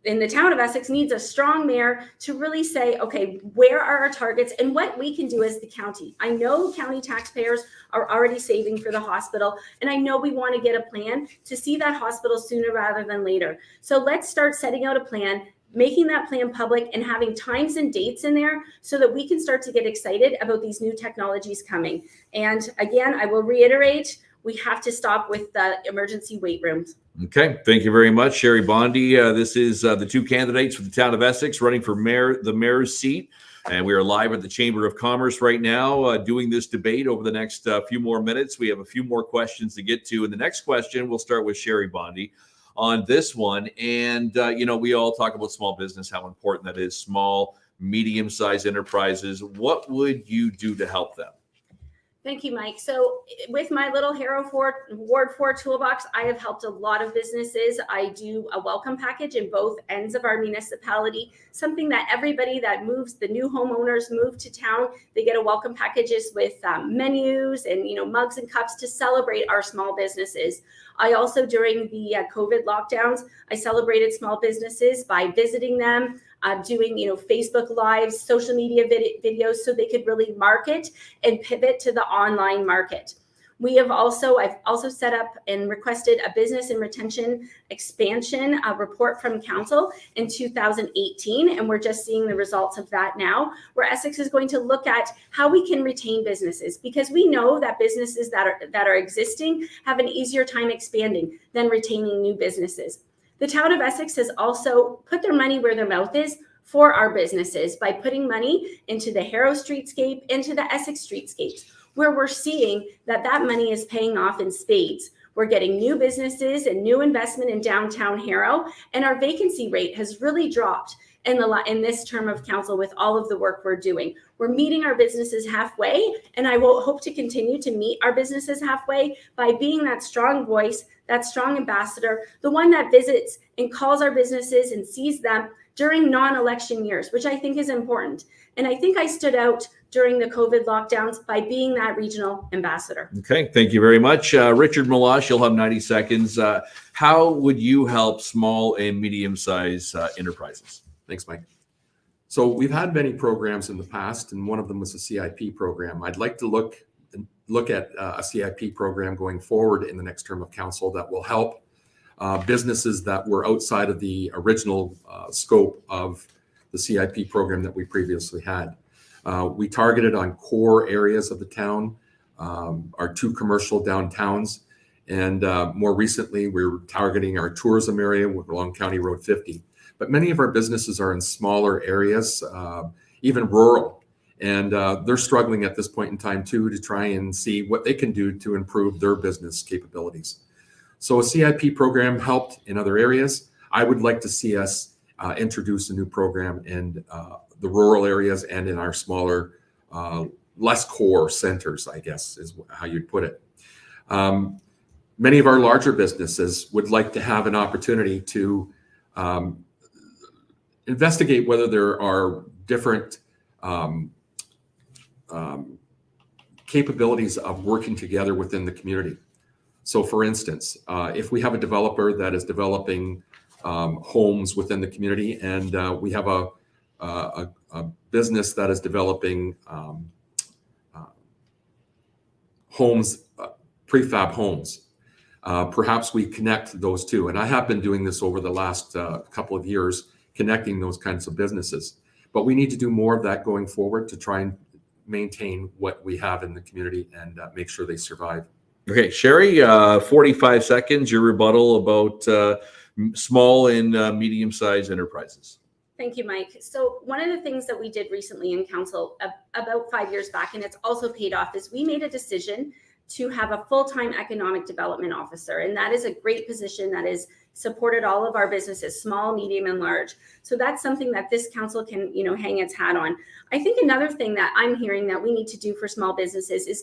in the town of Essex needs a strong mayor to really say, okay, where are our targets and what we can do as the county. I know county taxpayers are already saving for the hospital, and I know we want to get a plan to see that hospital sooner rather than later. So let's start setting out a plan, making that plan public, and having times and dates in there so that we can start to get excited about these new technologies coming. And again, I will reiterate, we have to stop with the emergency wait rooms. Okay, thank you very much, Sherry Bondi. This is the two candidates for the town of Essex running for the mayor's seat. And we are live at the Chamber of Commerce right now doing this debate over the next few more minutes. We have a few more questions to get to. And the next question, we'll start with Sherry Bondi on this one. And, we all talk about small business, how important that is, small, medium-sized enterprises. What would you do to help them? Thank you, Mike. So with my little Ward 4 toolbox, I have helped a lot of businesses. I do a welcome package in both ends of our municipality, something that everybody that moves, the new homeowners move to town, they get a welcome packages with menus and, mugs and cups to celebrate our small businesses. I also, during the COVID lockdowns, I celebrated small businesses by visiting them, doing, Facebook Lives, social media videos so they could really market and pivot to the online market. I've also set up and requested a business and retention expansion report from council in 2018, and we're just seeing the results of that now, where Essex is going to look at how we can retain businesses, because we know that businesses that are existing have an easier time expanding than retaining new businesses. The town of Essex has also put their money where their mouth is for our businesses by putting money into the Harrow Streetscape, into the Essex Streetscapes, where we're seeing that money is paying off in spades. We're getting new businesses and new investment in downtown Harrow, and our vacancy rate has really dropped in this term of council with all of the work we're doing. We're meeting our businesses halfway, and I will hope to continue to meet our businesses halfway by being that strong voice, that strong ambassador, the one that visits and calls our businesses and sees them during non-election years, which I think is important. And I think I stood out during the COVID lockdowns by being that regional ambassador. Okay, thank you very much. Richard Malash, you'll have 90 seconds. How would you help small and medium-sized enterprises? Thanks, Mike. So we've had many programs in the past, and one of them was a CIP program. I'd like to look at a CIP program going forward in the next term of council that will help businesses that were outside of the original scope of the CIP program that we previously had. We targeted on core areas of the town, our two commercial downtowns, and more recently we're targeting our tourism area along County Road 50. But many of our businesses are in smaller areas, even rural, and they're struggling at this point in time too to try and see what they can do to improve their business capabilities. So a CIP program helped in other areas. I would like to see us introduce a new program in the rural areas and in our smaller, less core centers, I guess is how you'd put it. Many of our larger businesses would like to have an opportunity to investigate whether there are different capabilities of working together within the community. So for instance, if we have a developer that is developing homes within the community, and we have a business that is developing homes, prefab homes, perhaps we connect those two. And I have been doing this over the last couple of years, connecting those kinds of businesses. But we need to do more of that going forward to try and maintain what we have in the community and make sure they survive. Okay, Sherry, 45 seconds, your rebuttal about small and medium-sized enterprises. Thank you, Mike. So one of the things that we did recently in council about 5 years back, and it's also paid off, is we made a decision to have a full-time economic development officer. And that is a great position that has supported all of our businesses, small, medium, and large. So that's something that this council can, hang its hat on. I think another thing that I'm hearing that we need to do for small businesses is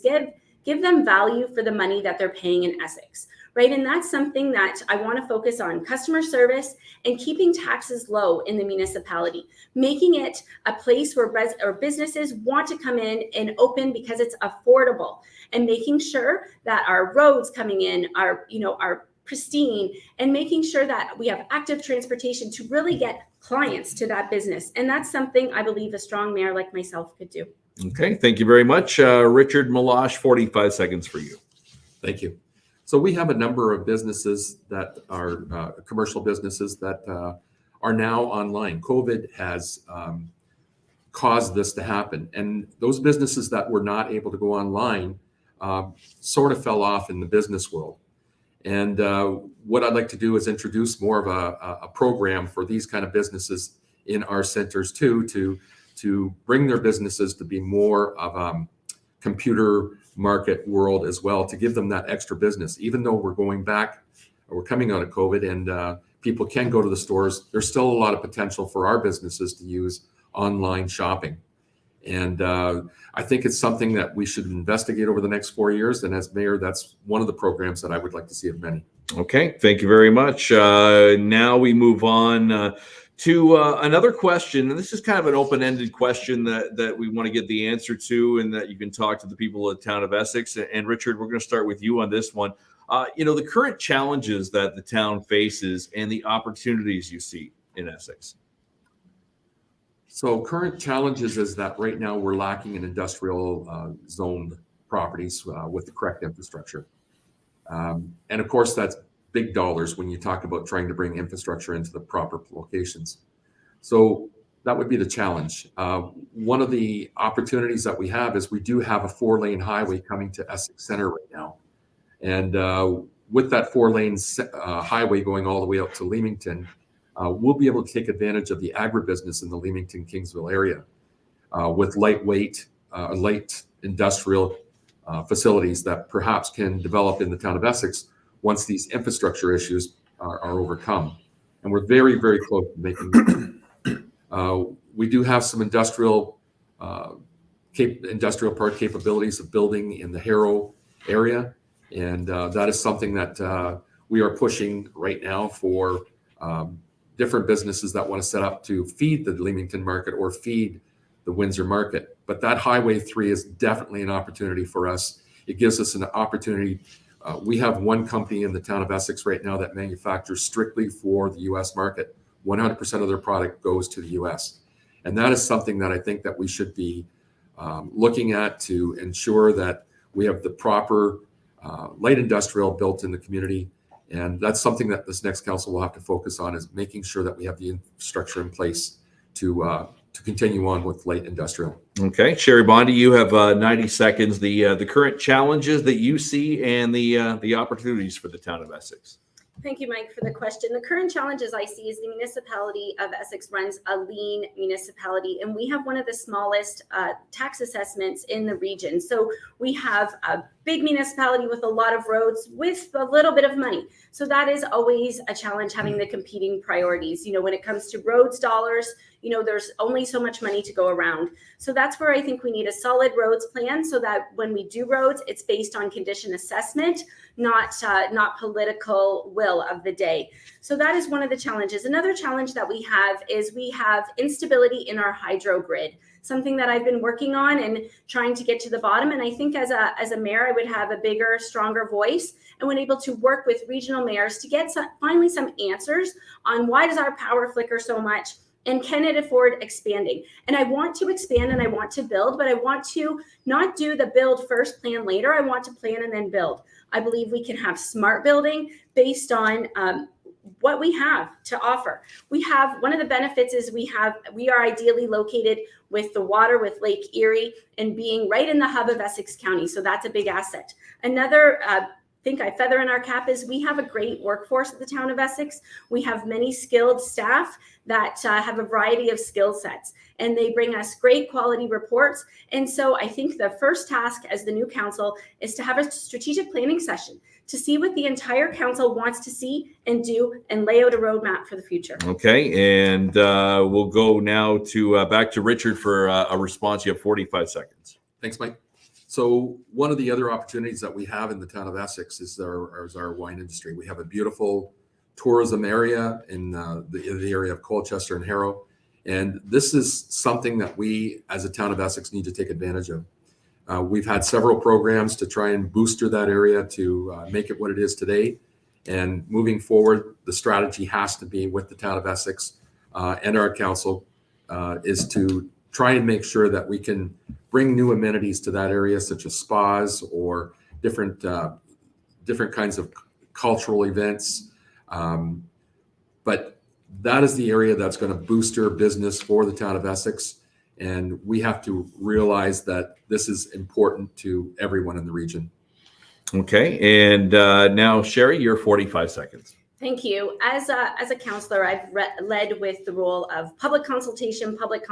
give them value for the money that they're paying in Essex, right? And that's something that I want to focus on: customer service and keeping taxes low in the municipality, making it a place where businesses want to come in and open because it's affordable, and making sure that our roads coming in, our pristine, and making sure that we have active transportation to really get clients to that business. And that's something I believe a strong mayor like myself could do. Okay, thank you very much. Richard Malash, 45 seconds for you. Thank you. So we have a number of businesses that are commercial businesses that are now online. COVID has caused this to happen. And those businesses that were not able to go online sort of fell off in the business world. And what I'd like to do is introduce more of a program for these kind of businesses in our centers too, to bring their businesses to be more of a computer market world as well, to give them that extra business. Even though we're going back, or we're coming out of COVID and people can go to the stores, there's still a lot of potential for our businesses to use online shopping. And I think it's something that we should investigate over the next 4 years. And as mayor, that's one of the programs that I would like to see of many. Okay, thank you very much. Now we move on to another question. And this is kind of an open-ended question that we want to get the answer to, and that you can talk to the people of the town of Essex. And Richard, we're going to start with you on this one. The current challenges that the town faces and the opportunities you see in Essex. So current challenges is that right now we're lacking in industrial zoned properties with the correct infrastructure. And of course, that's big dollars when you talk about trying to bring infrastructure into the proper locations. So that would be the challenge. One of the opportunities that we have is we do have a 4-lane highway coming to Essex Center right now. And with that 4-lane highway going all the way up to Leamington, we'll be able to take advantage of the agribusiness in the Leamington-Kingsville area with light industrial facilities that perhaps can develop in the town of Essex once these infrastructure issues are overcome. And we're very, very close to making that. We do have some industrial park capabilities of building in the Harrow area. And that is something that we are pushing right now for different businesses that want to set up to feed the Leamington market or feed the Windsor market. But that Highway 3 is definitely an opportunity for us. It gives us an opportunity. We have one company in the town of Essex right now that manufactures strictly for the US market. 100% of their product goes to the US. And that is something that I think that we should be looking at to ensure that we have the proper light industrial built in the community. And that's something that this next council will have to focus on, is making sure that we have the infrastructure in place to continue on with light industrial. Okay, Sherry Bondi, you have 90 seconds. The current challenges that you see and the opportunities for the town of Essex. Thank you, Mike, for the question. The current challenges I see is the municipality of Essex runs a lean municipality, and we have one of the smallest tax assessments in the region. So we have a big municipality with a lot of roads with a little bit of money. So that is always a challenge, having the competing priorities. When it comes to roads dollars, there's only so much money to go around. So that's where I think we need a solid roads plan, so that when we do roads, it's based on condition assessment, not political will of the day. So that is one of the challenges. Another challenge that we have is we have instability in our hydro grid, something that I've been working on and trying to get to the bottom. And I think as a mayor, I would have a bigger, stronger voice, and when able to work with regional mayors to get finally some answers on why does our power flicker so much, and can it afford expanding? And I want to expand and I want to build, but I want to not do the build first, plan later. I want to plan and then build. I believe we can have smart building based on what we have to offer. We have, one of the benefits is we are ideally located with the water, with Lake Erie, and being right in the hub of Essex County. So that's a big asset. Another think I feather in our cap is we have a great workforce at the town of Essex. We have many skilled staff that have a variety of skill sets, and they bring us great quality reports. And so I think the first task as the new council is to have a strategic planning session to see what the entire council wants to see and do, and lay out a roadmap for the future. Okay, and we'll go now to back to Richard for a response. You have 45 seconds. Thanks, Mike. So one of the other opportunities that we have in the town of Essex is our wine industry. We have a beautiful tourism area in the area of Colchester and Harrow. And this is something that we as a town of Essex need to take advantage of. We've had several programs to try and booster that area to make it what it is today. And moving forward, the strategy has to be with the town of Essex and our council is to try and make sure that we can bring new amenities to that area, such as spas or different kinds of cultural events. But that is the area that's going to booster business for the town of Essex. And we have to realize that this is important to everyone in the region. Okay. And now, Sherry, your 45 seconds. Thank you. As a counselor, I've led with the role of public consultation, and public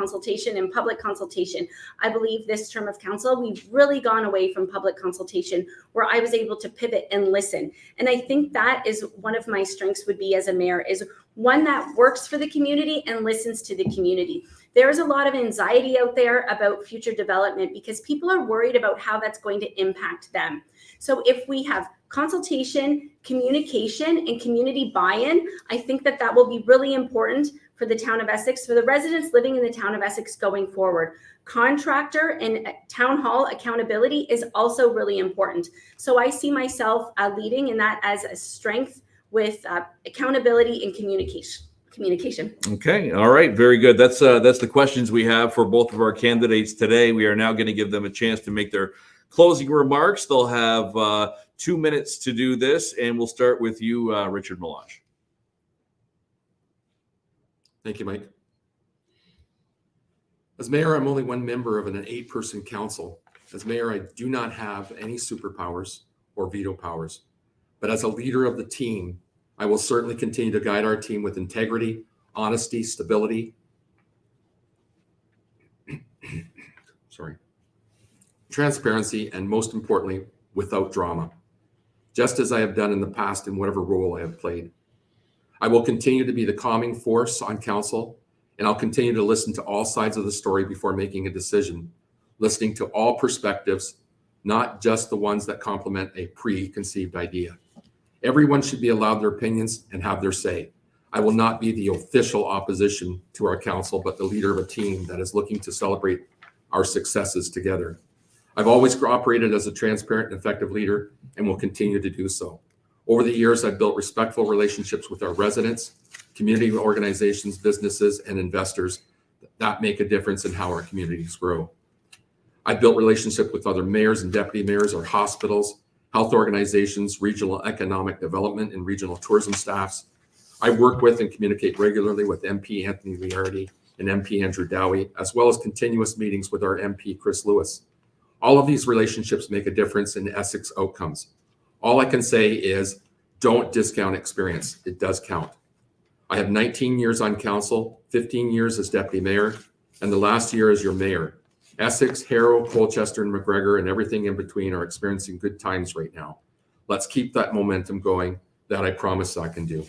consultation. I believe this term of council, we've really gone away from public consultation, where I was able to pivot and listen. And I think that is one of my strengths would be as a mayor, is one that works for the community and listens to the community. There's a lot of anxiety out there about future development because people are worried about how that's going to impact them. So if we have consultation, communication, and community buy-in, I think that that will be really important for the town of Essex, for the residents living in the town of Essex going forward. Contractor and town hall accountability is also really important. So I see myself leading in that as a strength with accountability and communication. Okay. All right. Very good. That's the questions we have for both of our candidates today. We are now going to give them a chance to make their closing remarks. They'll have 2 minutes to do this, and we'll start with you, Richard Melange. Thank you, Mike. As mayor, I'm only one member of an 8-person council. As mayor, I do not have any superpowers or veto powers. But as a leader of the team, I will certainly continue to guide our team with integrity, honesty, stability, transparency, and most importantly, without drama, just as I have done in the past in whatever role I have played. I will continue to be the calming force on council, and I'll continue to listen to all sides of the story before making a decision, listening to all perspectives, not just the ones that complement a preconceived idea. Everyone should be allowed their opinions and have their say. I will not be the official opposition to our council, but the leader of a team that is looking to celebrate our successes together. I've always operated as a transparent and effective leader and will continue to do so. Over the years, I've built respectful relationships with our residents, community organizations, businesses, and investors that make a difference in how our communities grow. I've built relationships with other mayors and deputy mayors, our hospitals, health organizations, regional economic development, and regional tourism staffs. I work with and communicate regularly with MP Anthony Liardi and MP Andrew Dowie, as well as continuous meetings with our MP Chris Lewis. All of these relationships make a difference in Essex outcomes. All I can say is don't discount experience. It does count. I have 19 years on council, 15 years as deputy mayor, and the last year as your mayor. Essex, Harrow, Colchester, and McGregor, and everything in between are experiencing good times right now. Let's keep that momentum going. That I promise I can do.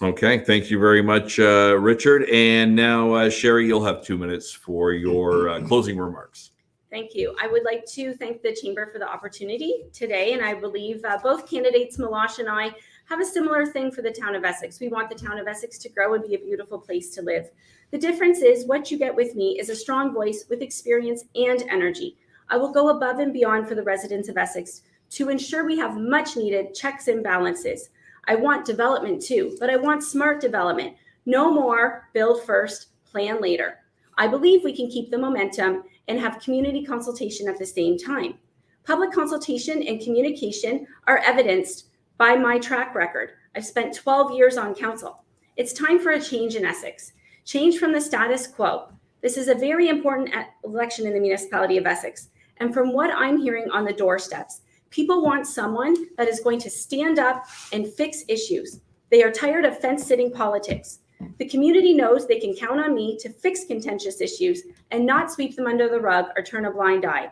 Okay. Thank you very much, Richard. And now, Sherry, you'll have 2 minutes for your closing remarks. Thank you. I would like to thank the Chamber for the opportunity today, and I believe both candidates, Melange and I, have a similar thing for the town of Essex. We want the town of Essex to grow and be a beautiful place to live. The difference is what you get with me is a strong voice with experience and energy. I will go above and beyond for the residents of Essex to ensure we have much needed checks and balances. I want development too, but I want smart development. No more build first, plan later. I believe we can keep the momentum and have community consultation at the same time. Public consultation and communication are evidenced by my track record. I've spent 12 years on council. It's time for a change in Essex. Change from the status quo. This is a very important election in the municipality of Essex. And from what I'm hearing on the doorsteps, people want someone that is going to stand up and fix issues. They are tired of fence-sitting politics. The community knows they can count on me to fix contentious issues and not sweep them under the rug or turn a blind eye.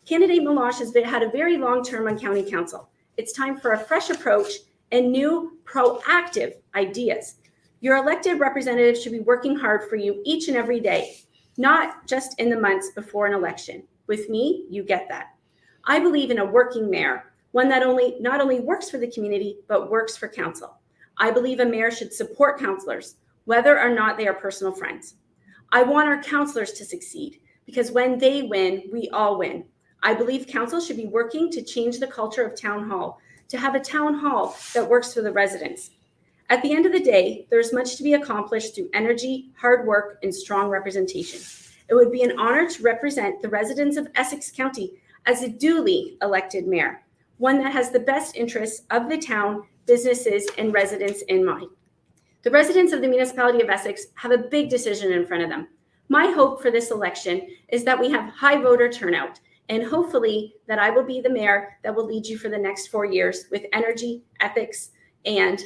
Candidate Melange has had a very long term on county council. It's time for a fresh approach and new proactive ideas. Your elected representatives should be working hard for you each and every day, not just in the months before an election. With me, you get that. I believe in a working mayor, one that not only works for the community, but works for council. I believe a mayor should support councillors, whether or not they are personal friends. I want our councillors to succeed because when they win, we all win. I believe council should be working to change the culture of town hall, to have a town hall that works for the residents. At the end of the day, there's much to be accomplished through energy, hard work, and strong representation. It would be an honor to represent the residents of Essex County as a duly elected mayor, one that has the best interests of the town, businesses, and residents in mind. The residents of the municipality of Essex have a big decision in front of them. My hope for this election is that we have high voter turnout, and hopefully that I will be the mayor that will lead you for the next 4 years with energy, ethics, and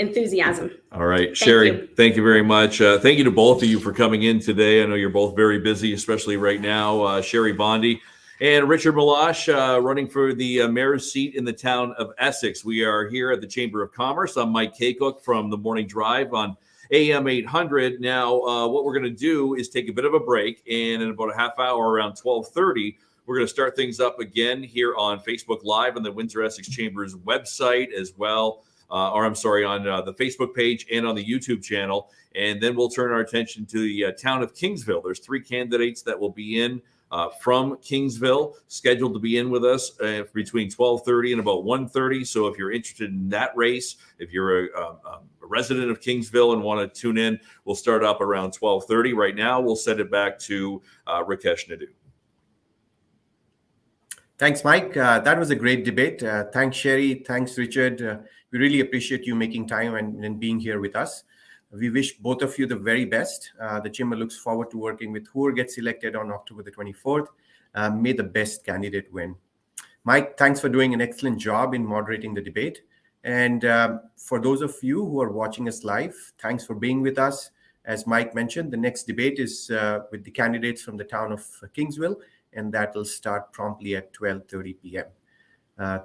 enthusiasm. All right, Sherry, thank you very much. Thank you to both of you for coming in today. I know you're both very busy, especially right now. Sherry Bondi and Richard Malash, running for the mayor's seat in the town of Essex. We are here at the Chamber of Commerce. I'm Mike Kakuk from the Morning Drive on AM 800. Now, what we're going to do is take a bit of a break, and in about a half hour, around 12:30, we're going to start things up again here on Facebook Live on the Windsor-Essex Chamber's website as well. On the Facebook page and on the YouTube channel. And then we'll turn our attention to the town of Kingsville. There's 3 candidates that will be in from Kingsville, scheduled to be in with us between 12:30 and about 1:30. So if you're interested in that race, if you're a resident of Kingsville and want to tune in, we'll start up around 12:30. Right now, we'll send it back to Rakesh Naidu. Thanks, Mike. That was a great debate. Thanks, Sherry. Thanks, Richard. We really appreciate you making time and being here with us. We wish both of you the very best. The Chamber looks forward to working with whoever gets elected on October the 24th. May the best candidate win. Mike, thanks for doing an excellent job in moderating the debate. And for those of you who are watching us live, thanks for being with us. As Mike mentioned, the next debate is with the candidates from the town of Kingsville, and that will start promptly at 12:30 p.m.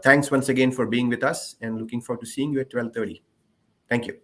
Thanks once again for being with us, and looking forward to seeing you at 12:30. Thank you.